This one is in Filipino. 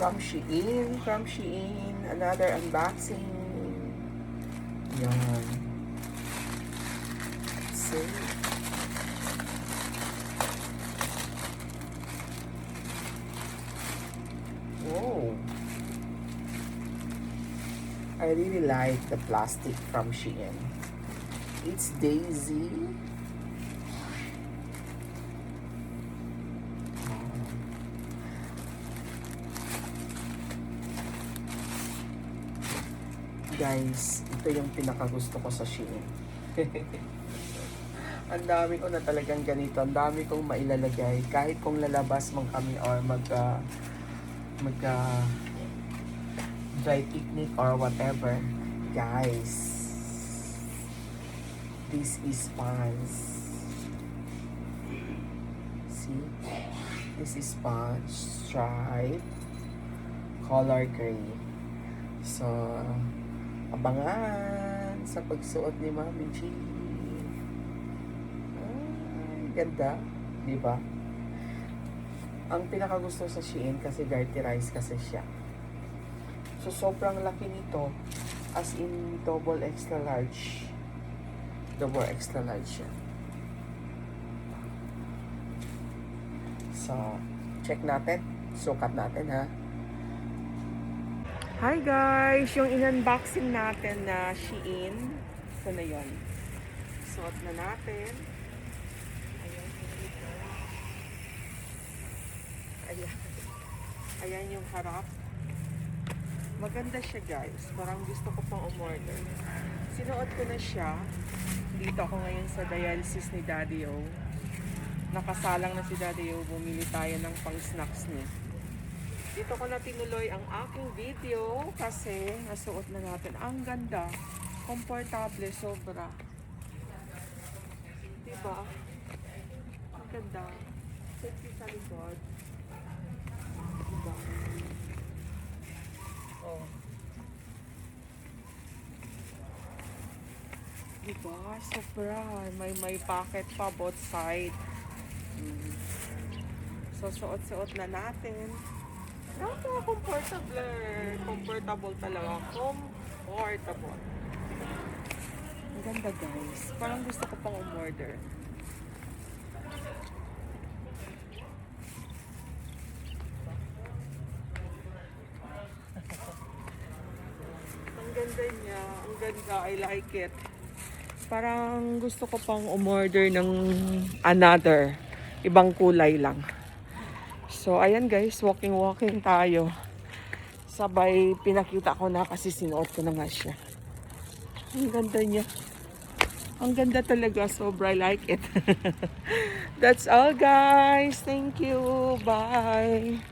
From Shein, another unboxing. Yan. Let's see. Whoa. I really like the plastic from Shein. It's Daisy. Guys, ito yung pinakagusto ko sa Shein. Ang dami ko na talagang ganito. Ang dami kong mailalagay. Kahit kung lalabas man kami or mag dry picnic or whatever. Guys, this is sponge. See? This is sponge stripe color gray. So, abangan sa pagsuot ni Mami G. Ay, ganda. Diba? Ang pinakagusto sa Shein kasi garterized kasi siya. So, sobrang laki nito. As in, double extra large. Double extra large siya. So, check natin. Sukat natin, ha? Hi guys! Yung in-unboxing natin na Shein. Ito na yun. Suot na natin. Ayan. Ayan yung harap. Maganda siya guys. Parang gusto ko pang umorder. Sinuot ko na siya. Dito ako ngayon sa dialysis ni Daddy O. Nakasalang na si Daddy O. Bumili tayo ng pang snacks niya. Dito ko na tinuloy ang aking video kasi nasuot na natin. Ang ganda. Komportable. Sobra. Diba? Ang ganda. Sexy sa likod. Diba? Oh. Diba? Sobra. May pocket pa both side. So, suot-suot na natin. Comfortable. Comfortable talaga. Comfortable. Ang ganda guys. Parang gusto ko pang umorder. Ang ganda niya. Ang ganda. I like it. Parang gusto ko pang umorder ng another. Ibang kulay lang. So, ayan guys, walking tayo. Sabay, pinakita ko na kasi sinuot ko na nga siya. Ang ganda niya. Ang ganda talaga, sobra, I like it. That's all guys. Thank you. Bye.